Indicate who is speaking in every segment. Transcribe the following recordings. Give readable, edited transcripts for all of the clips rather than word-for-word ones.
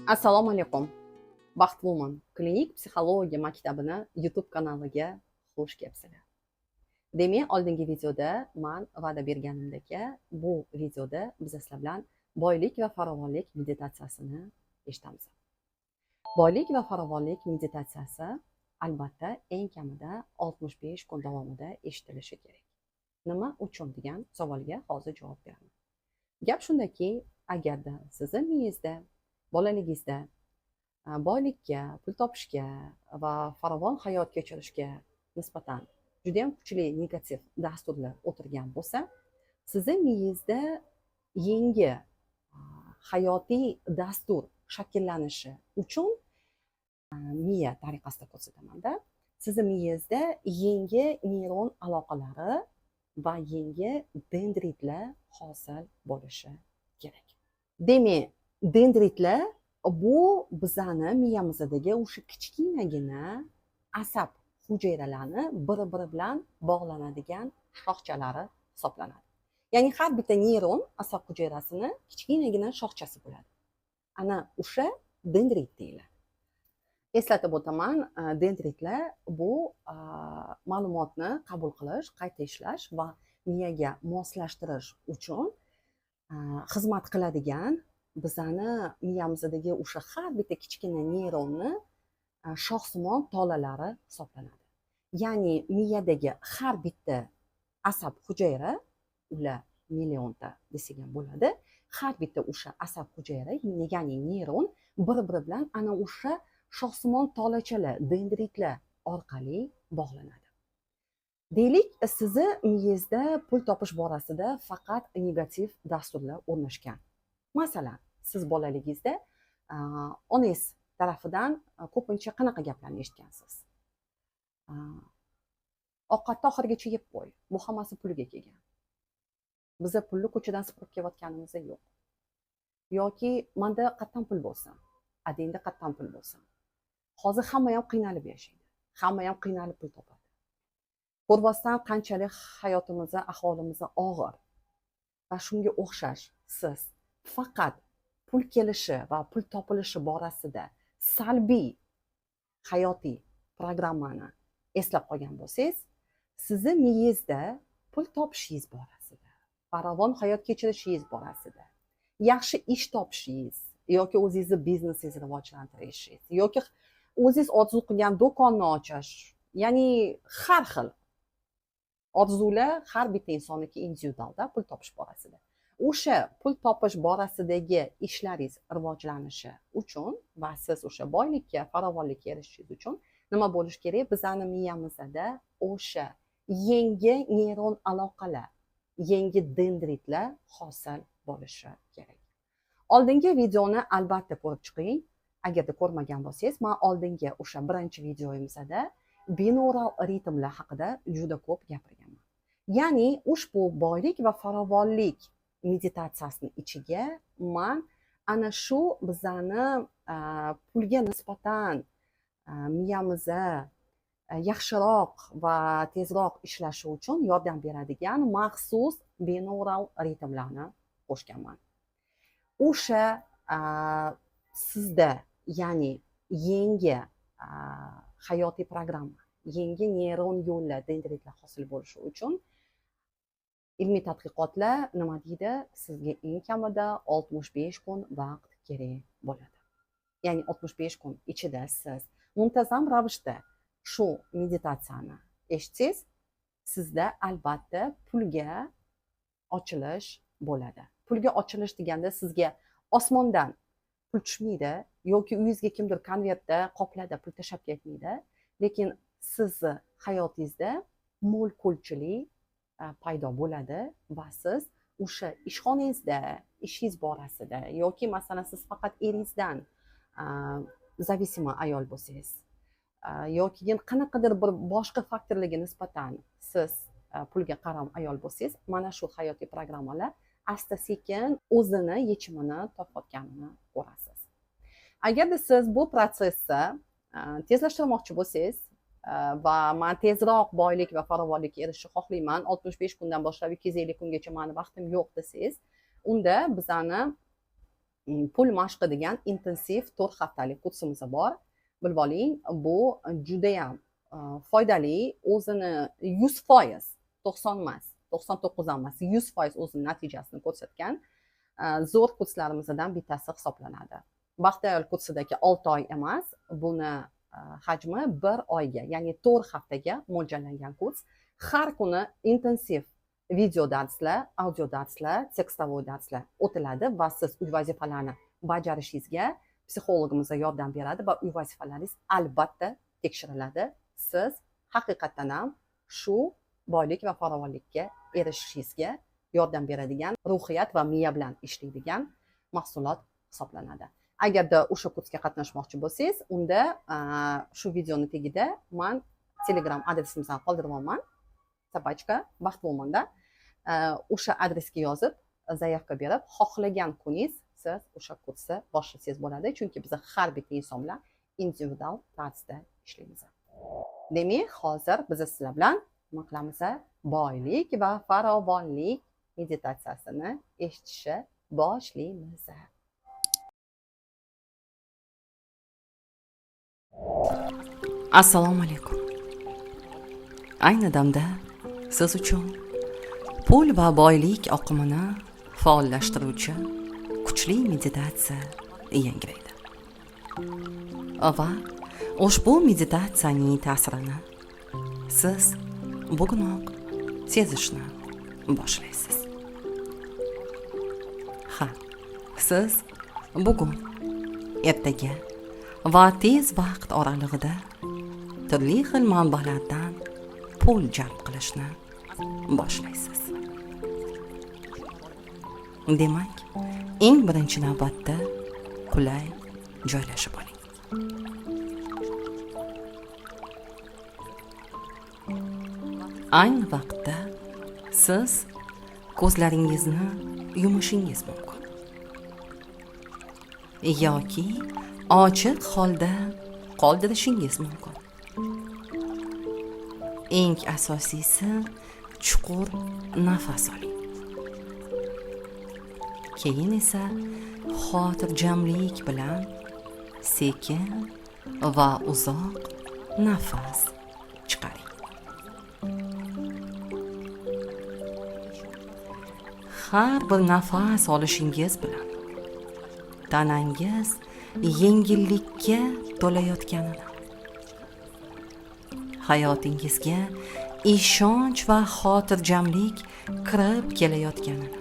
Speaker 1: Assalomu alaykum. Baxtliman klinik psixologiya maktabini YouTube kanaliga xush kelibsizlar. Demak, oldingi videoda men va'da berganimdek, bu videoda biz sizlar bilan boylik va farovonlik meditatsiyasini eshitamiz. Boylik va farovonlik meditatsiyasi albatta eng kamida 65 kun davomida eshitilishi kerak. Nima uchun degan savolga hozir javob beraman. Gap shundaki, agarda sizni miyangizda bolaligingizda boylikka, pul topishga va farovon hayot kechirishga nisbatan judayam kuchli negativ dasturlar o'tirgan bo'lsa, sizni miyangizda yangi hayotiy dastur shakllanishi uchun miya tariqasida ko'rsatamanda, sizni miyangizda yangi neyron aloqalari va yangi dendritlar hosil bo'lishi kerak. Demak, dendritlar bu bizani miyamizdagi o'sha kichkinagina asab hujayralarni bir-biri bilan bog'lanadigan shoxchalari hisoblanadi. Ya'ni har bitta neyron asab hujayrasini kichkinagina shoxchasi bo'ladi. Ana o'sha dendrit deyiladi. Eslatib o'taman, dendritlar bu ma'lumotni qabul qilish, qayta ishlash va miyaga moslashtirish uchun xizmat qiladigan bizani miyamizdagi o'sha har bitta kichkina neyronni shoxsimon tolalari hisoblanadi. Ya'ni miyadagi har bitta asab hujayra, ular millionta desak ham bo'ladi, har bitta o'sha asab hujayra, ya'ni neyron bir-biri bilan ana o'sha shoxsimon tolachalar, dendritlar orqali bog'lanadi. Deylik, sizni miyangizda pul topish borasida faqat negativ dasturlar o'rnashgan. Masalan, siz bolaligingizda onangiz tarafidan ko'pincha qanaqa gaplarni eshitgansiz? Ovqatni oxirigacha yeb qo'y, bu hammasi pulga kelgan. Biza pulni ko'chadan sipirib kelayotganimiz yo'q. Yoki menda qayerdan pul bo'lsin, adingda qayerdan pul bo'lsin. Hozir hamma ham qiynalib yashaydi, hamma ham qiynalib pul topadi. Ko'rvosdan qanchalik hayotimizni, ahvolimizni og'ir va shunga o'xshash siz faqat pul kelishi va pul topilishi borasida salbiy hayotiy programmani eslab qolgan bo'lsangiz, sizni miyangizda pul topishingiz borasida, farovon hayot kechirishingiz borasida, yaxshi ish topishingiz yoki o'zingizni biznesingizni rivojlantirishingiz yoki o'zingiz orzu qilgan do'konni ochish, ya'ni har xil orzular har bitta insonniki individualda pul topish borasida. O'sha pul topish borasidagi ishlaringiz rivojlanishi uchun va siz o'sha boylikka, farovonlikka erishishingiz uchun nima bo'lishi kerak? Bizani miyamizda o'sha yangi neyron aloqalar, yangi dendritlar hosil bo'lishi kerak. Oldingi videoni albatta ko'rib chiqing. Agarda ko'rmagan bo'lsangiz, men oldingi o'sha birinchi videoyimizda binaural ritmlar haqida juda ko'p gapirganman. Ya'ni ushbu boylik va farovonlik meditatsiyasini ichiga men ana shu bizani pulga nisbatan miyamizda yaxshiroq va tezroq ishlashi uchun yordam beradigan maxsus binaural ritmlarni qo'shganman. O'sha sizda, ya'ni yangi hayotiy programma, yangi neyron yo'llar, dendritlar hosil bo'lishi uchun ilmiy tadqiqotlar nima deydi? Sizga eng kamida 65 kun vaqt kerak bo'ladi. Ya'ni 65 kun ichida siz muntazam ravishda shu meditatsiyani eshitsangiz, sizda albatta pulga ochilish bo'ladi. Pulga ochilish deganda sizga osmondan pul tushmaydi yoki uyingizga kimdir konvertda, qoplarda pul tashlab ketmaydi, lekin sizni hayotingizda mo'l-ko'lchilik paydo bo'ladi va siz o'sha ishxonangizda, ishingiz borasida yoki masalan siz faqat eringizdan zavisima ayol bo'lsangiz yoki qanaqadir bir boshqa faktorlarga nisbatan siz pulga qaram ayol bo'lsangiz, mana shu hayotiy programmalar asta-sekin o'zini yechimini topayotganini ko'rasiz. Agarda siz bu protsessni tezlashtirmoqchi bo'lsangiz va men tezroq boylik va farovonlikka erishishni xohlayman, 65 kundan boshlab 250 kungacha meni vaqtim yo'q desangiz, unda bizani pul mashqi degan intensiv 4 haftalik kursimiz bor. Bilib oling, bu judayam foydali, o'zini 100%, 90 emas, 99 ham emas, 100% o'zini natijasini ko'rsatgan zo'r kurslarimizdan bittasi hisoblanadi. Baxtiyor kursidagi 6 oy emas, buni hajmi 1 oyga, ya'ni 4 haftaga mo'ljallangan kurs. Har kuni intensiv video darslar, audio darslar, tekstovoy darslar o'tiladi va siz uy vazifalarini bajarishingizga psixologimiz yordam beradi va uy vazifalaringiz albatta tekshiriladi. Siz haqiqatdan ham shu boylik va farovonlikka erishishingizga yordam beradigan, ruhiyat va miya bilan ishlaydigan mahsulot hisoblanadi. Agarda o'sha kursga qatnashmoqchi bo'lsangiz, unda shu videoni tagida men Telegram adresimizni qoldirib olman. Sabachka Baxtvomonda o'sha adresga yozib, zaявка berib, xohlagan kuningiz siz o'sha kursni boshlasangiz bo'ladi, chunki biz har bitta inson bilan individual tarzda ishlaymiz. Demak, hozir biz sizlar bilan nima qilamiz? Boylik va farovonlik meditatsiyasini eshitishni boshlaymiz. Assalomu alaykum. Ayni damda siz uchun pul va boylik oqimini faollashtiruvchi kuchli meditatsiya yangraydi. Va ushbu meditatsiyaning ta'sirini siz bugunoq sezishni boshlaysiz. Ha, siz bugun, ertaga va tez vaqt oralig'ida turli xil manbalardan pul jalb qilishni boshlaysiz. Demak, eng birinchi navbatda qulay joylashib oling. Ayni vaqtda siz ko'zlaringizni yumishingiz mumkin yoki ochiq holda qoldirishingiz mumkin. Eng asosiysi chuqur nafas oling. Keyin esa xotirjamlik bilan sekin va uzoq nafas chiqaring. Har bir nafas olishingiz bilan tanangiz yengillikka to'layotganini, hayotingizga ishonch va xotirjamlik kirib kelayotganini,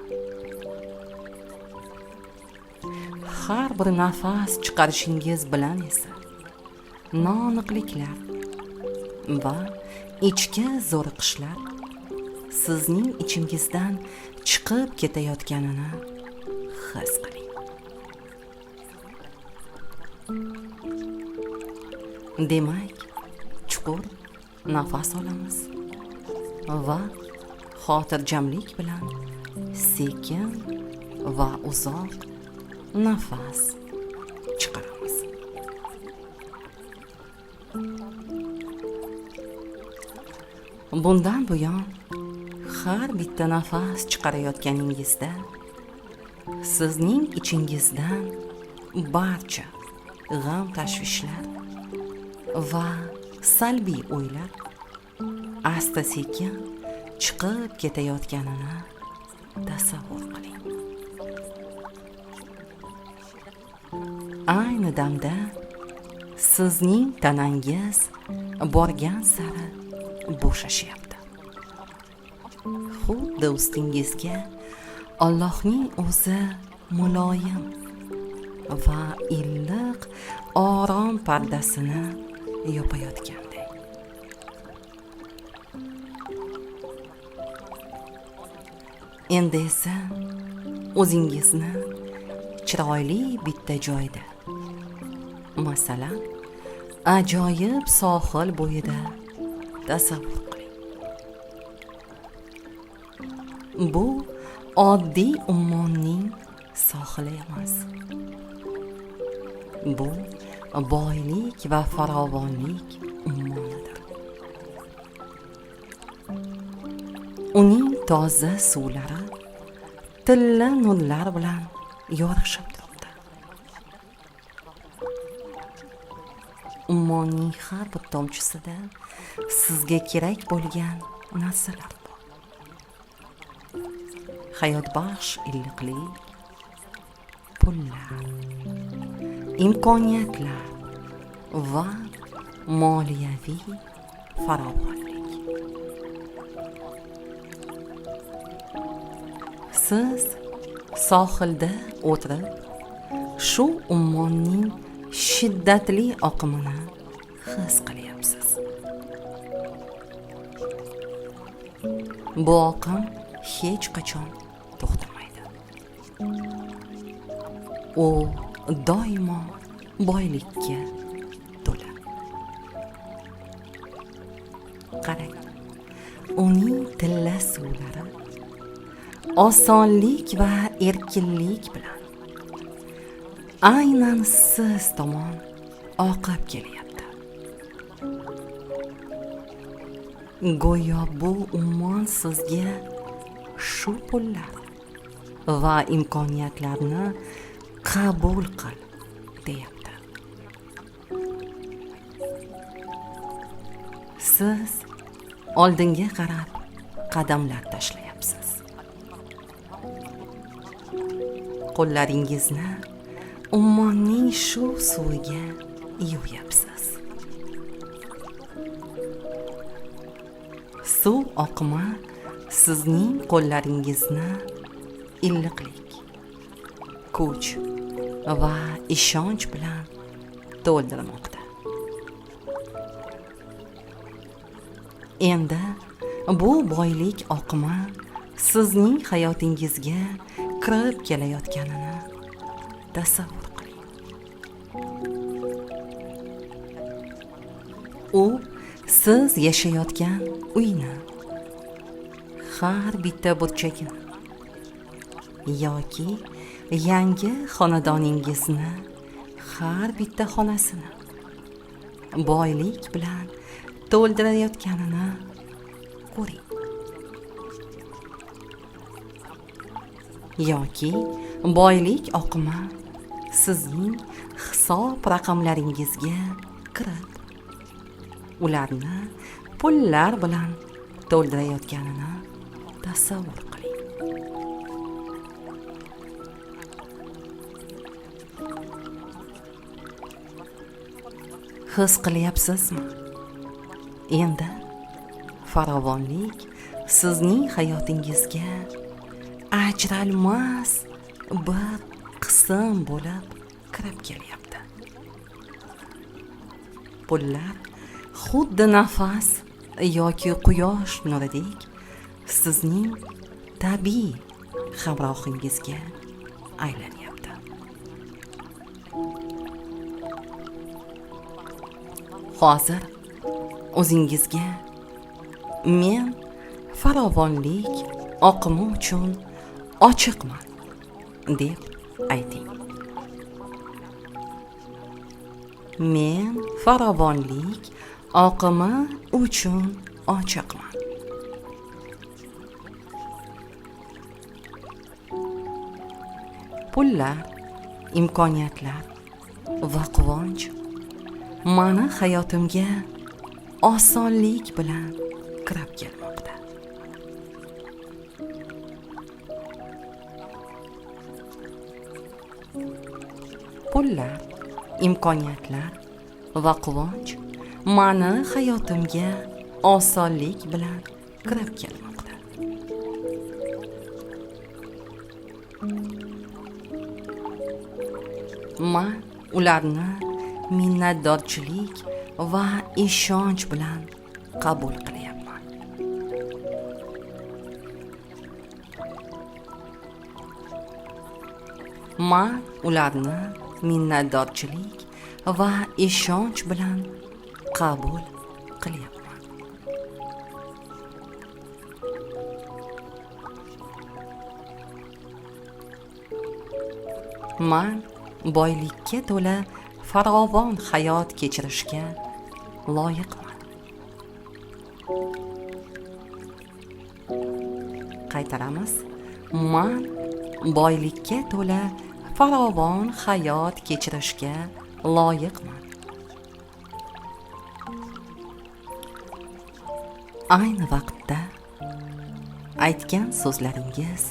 Speaker 1: har bir nafas chiqarishingiz bilan esa noaniqliklar va ichki zo'riqishlar sizning ichingizdan chiqib ketayotganini his qiling. Demak, chuqur nafas olamiz va xotirjamlik bilan sekin va uzoq nafas chiqaramiz. Bundan buyon har bitta nafas chiqarayotganingizda sizning ichingizdan barcha g'am tashvishlar va salbiy o'ylar asta sekin chiqib ketayotganini tasavvur qiling. Ayni damda sizning tanangiz borgan sari bo'shashyapti. Xuddi ustingizga Allohning o'zi muloyim va iliq orom pardasini yopayotgandek. Endi esa o'zingizni chiroyli bitta joyda, masalan, ajoyib sohil bo'yida tasavvur qiling. Bu oddiy ummonning sohili emas. Bu boylik va farovonlik ummonidir. Uning toza suvlari tilla nurlar bilan yorishib turibdi. ummonning har bir tomchisida sizga kerak bo'lgan narsalar bor. Hayotbaxsh illiqlik, pullar, imkoniyatlar va moliyaviy farovonlik. Siz sohilda o'tirib, shu ummonning shiddatli oqimini his qilyapsiz. Bu oqim hech qachon to'xtamaydi. U doimo boylikka to'la. Qarang, uning tilla suvlari osonlik va erkinlik bilan aynan siz tomon oqib kelyapti. Go'yo bu ummon sizga shu pullar va imkoniyatlarni qabul qil deyapti. Siz oldinga qarab qadamlar tashlayapsiz. Qo'llaringizni ummonning shu suviga yuvayapsiz. Suv oqimi sizning qo'llaringizni illiqlik, kuch va ishonch bilan to'ldirmoqda. Endi bu boylik oqimi sizning hayotingizga kirib kelayotganini tasavvur qiling. U siz yashayotgan uyni, har bitta burchagini yoki yangi xonadoningizni har bitta xonasini boylik bilan to'ldirayotganini ko'ring. Yoki boylik oqimi sizning hisob raqamlaringizga kirib, ularni pullar bilan to'ldirayotganini tasavvur qiling. His qilyapsizmi? Endi farovonlik sizning hayotingizga ajralmas bir qism bo'lib kirib kelyapti. Pullar xuddi nafas yoki quyosh nuridek sizning tabiiy hamrohingizga aylanyapti. Hozir o'zingizga men farovonlik oqimi uchun ochiqman deb ayting. Men farovonlik oqimi uchun ochiqman. Pullar, imkoniyatlar va quvonch mani hayotimga osonlik bilan kirib kelmoqda. Pullar, imkoniyatlar va quvonch mani hayotimga osonlik bilan kirib kelmoqda. Men ularni minnatdorchilik va ishonch bilan qabul qilyapman. Men ularni minnatdorchilik va ishonch bilan qabul qilyapman. Men boylikka to'la farovon hayot kechirishga loyiqman. Qaytaramiz. Men boylikka to'la farovon hayot kechirishga loyiqman. Ayni vaqtda aytgan so'zlaringiz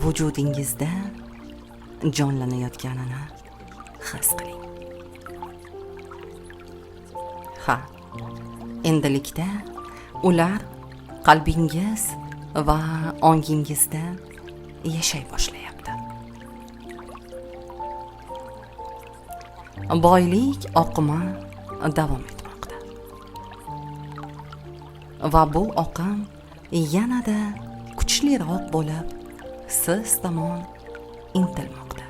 Speaker 1: vujudingizda jonlanayotganini his qiling. Ha, endilikda ular qalbingiz va ongingizda yashay boshlayapti. Boylik oqimi davom etmoqda. Va bu oqim yanada kuchliroq bo'lib, siz tomon intilmoqda.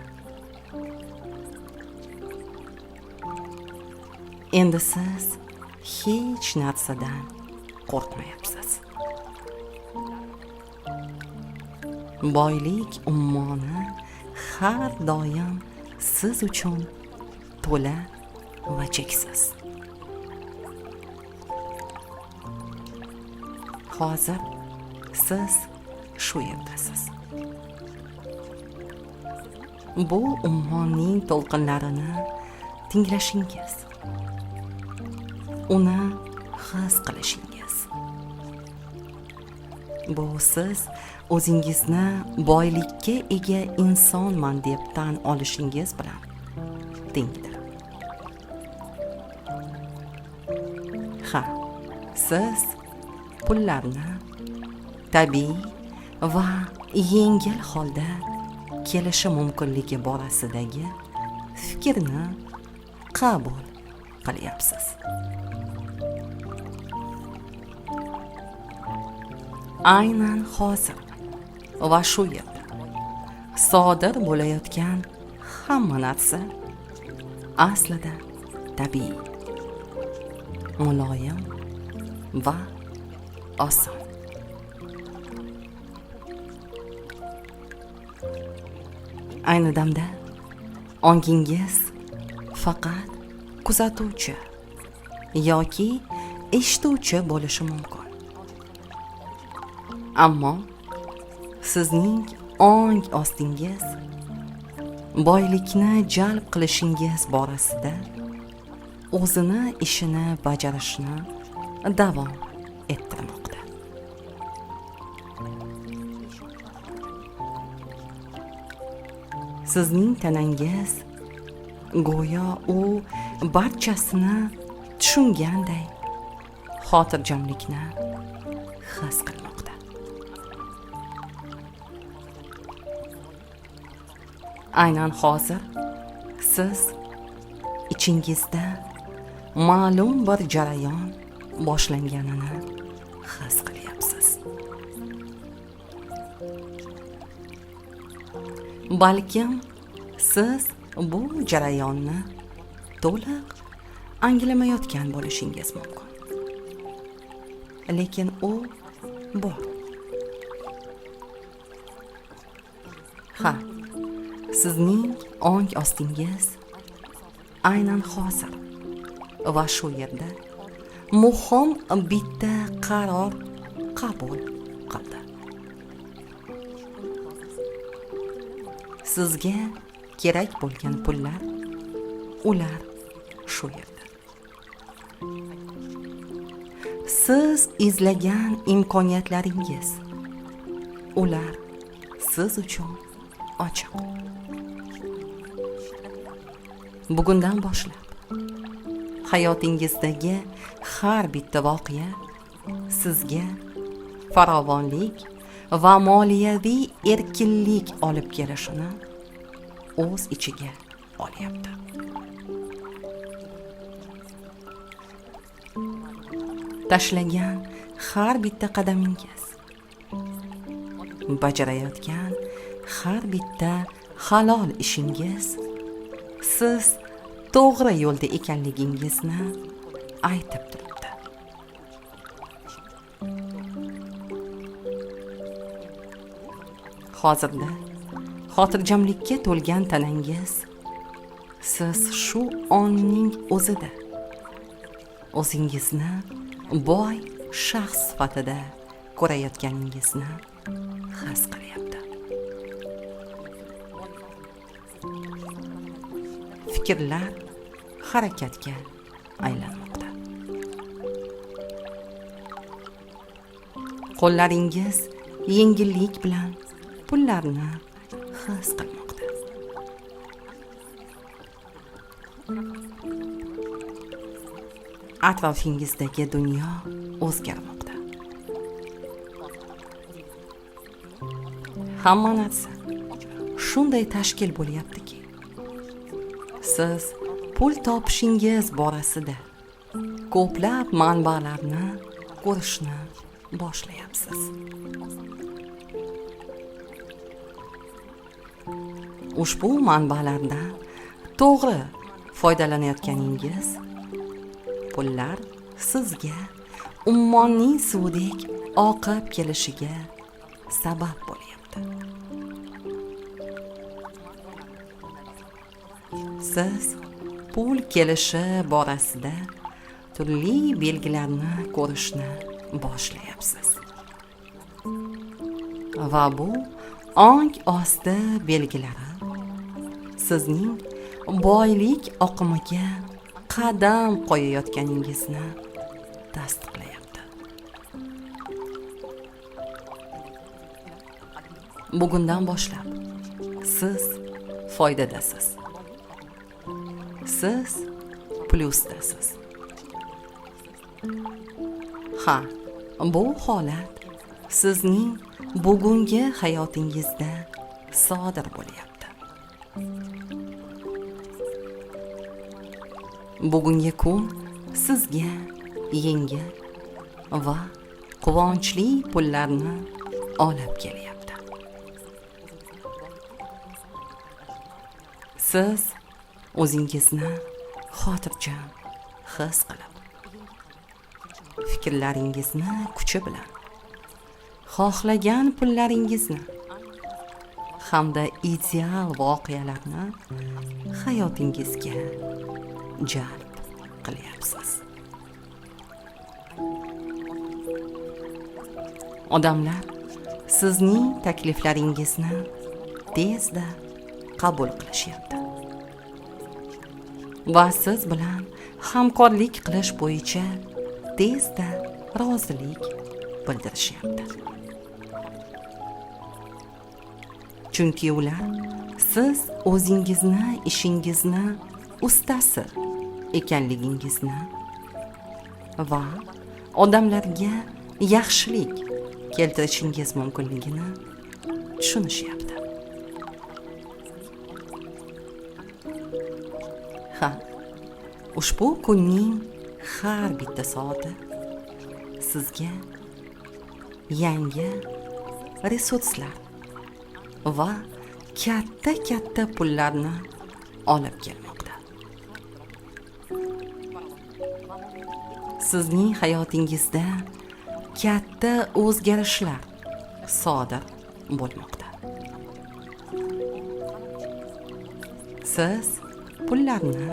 Speaker 1: Endi siz hech narsadan qo'rqmayapsiz. Boylik ummoni har doim siz uchun to'la va cheksiz. Hozir siz shu yerdasiz. Bu ummonning to'lqinlarini tinglashingiz, uni his qilishingiz. Bu siz o'zingizni boylikka ega insonman deb tan olishingiz bilan tengdir. Ha, siz pullarni tabiiy va yengil holda kelishi mumkinligi borasidagi fikrni qabul qilyapsiz. Aynan hozir va shu yerda sodir bo'layotgan hamma narsa aslida tabiiy, muloyim va oson. Ayni damda ongingiz faqat kuzatuvchi yoki eshituvchi bo'lishi mumkin. Ammo sizning ong ostingiz boylikni jalb qilishingiz borasida o'zini ishini bajarishni davom ettirmoqda. Sizning tanangiz go'yo u barchasini tushunganday xotirjamlikni his qilmoqda. Aynan hozir siz ichingizda ma'lum bir jarayon boshlanganini his qilyapsiz. Balkim siz bu jarayonni to'liq anglamayotgan bo'lishingiz mumkin. Lekin u bor. Ha, sizning ong ostingiz aynan hozir va shu yerda muhim bitta qaror qabul qildi. Sizga kerak bo'lgan pullar ular shu yerda. Siz izlagan imkoniyatlaringiz ular siz uchun ochiq. Bugundan boshlab hayotingizdagi har bitta voqea sizga farovonlik va moliyaviy erkinlik olib kelishini o'z ichiga olyapti. Tashlagan har bitta qadamingiz, bajarayotgan har bitta halol ishingiz siz to'g'ri yo'lda ekanligingizni aytib turibdi. Hozirda xotirjamlikka to'lgan tanangiz siz shu onning o'zida o'zingizni boy shaxs sifatida ko'rayotganingizni his qilyapti. Fikrlar
Speaker 2: harakatga aylanmoqda. Qo'llaringiz yengillik bilan pullarni his qilmoqda. Atrofingizdagi dunyo o'zgarmoqda. Hamma narsa shunday tashkil bo'lyaptiki, siz pul topishingiz borasida ko'plab manbalarni ko'rishni boshlayapsiz. Ushbu manbalardan to'g'ri foydalanayotganingiz pullar sizga ummonning suvdek oqib kelishiga sabab bo'lyapti. Siz pul kelishi borasida turli belgilarni ko'rishni boshlayapsiz. Va bu ong osti belgilari sizning boylik oqimiga qadam qo'yayotganingizni tasdiqlayapti. Bugundan boshlab siz foydadasiz. Siz plyusdasiz. Ha, bu holat sizning bugungi hayotingizda sodir bo'lyapti. Bugungi kun sizga yengil va quvonchli pullarni olib kelyapti. Siz o'zingizni xotirjam his qilib, fikrlaringizni kuchi bilan xohlagan pullaringizni hamda ideal voqealarni hayotingizga jalb qilyapsiz. Odamlar sizning takliflaringizni tezda qabul qilishyapti. Va siz bilan hamkorlik qilish bo'yicha tezda rozilik bildirishyapti. Chunki ular siz o'zingizni ishingizni ustasi ekanligingizni va odamlarga yaxshilik keltirishingiz mumkinligini tushunishyapti. Ha, ushbu kunning har bitta soati sizga yangi resurslar va katta pullarni olib kelmoqda. Sizning hayotingizda katta o'zgarishlar sodir bo'lmoqda. Siz pullarni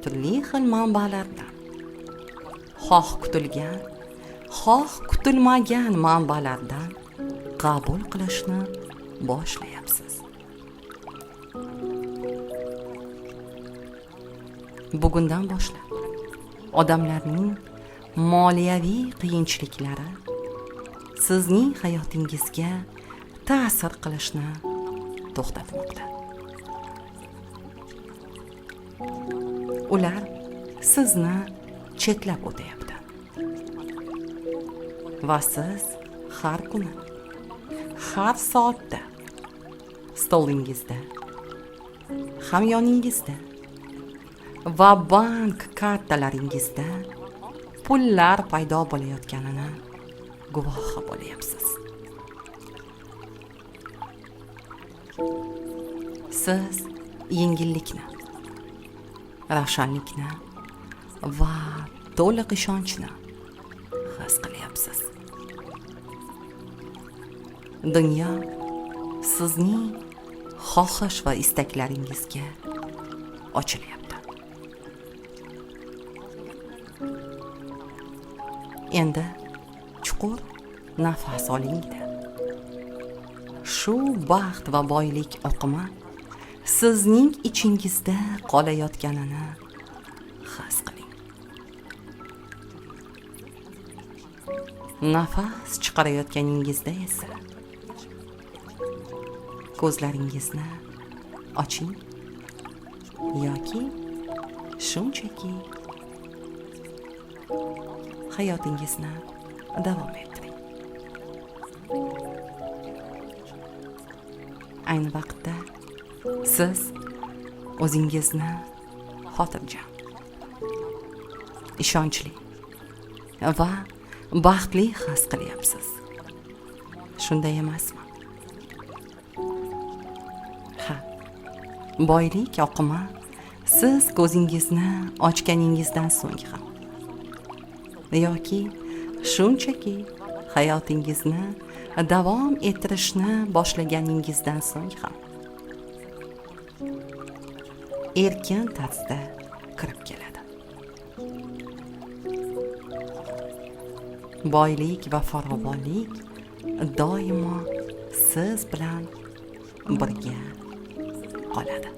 Speaker 2: turli xil manbalardan, xoh kutilgan, xoh kutilmagan manbalardan qabul qilishni boshlayapsiz. Bugundan boshlab odamlarning moliyaviy qiyinchiliklari sizning hayotingizga ta'sir qilishni to'xtatmoqda. Ular sizni chetlab o'tayapti. Va siz har kuni, har soatda stolingizda, hamyoningizda va bank kartalaringizda pullar paydo bo'layotganini guvohi bo'lyapsiz. Siz yengillikni, ravshanlikni va to'liq ishonchni his qilyapsiz. Dunyo sizning xohish va istaklaringizga ochilyapti. Endi chuqur nafas oling-da. Shu baxt va boylik oqimi sizning ichingizda qolayotganini his qiling. Nafas chiqarayotganingizda esa ko'zlaringizni oching yoki shunchaki hayotingizni davom ettiring. Ayni vaqtda siz o'zingizni xotirjam, ishonchli va baxtli his qilyapsiz. Shunday emasmi? Ha, boylik oqimi siz ko'zingizni ochganingizdan so'ng ham yoki shunchaki hayotingizni davom ettirishni boshlaganingizdan so'ng ham erkin tarzda kirib keladi. Boylik va farovonlik doimo siz bilan birga qoladi.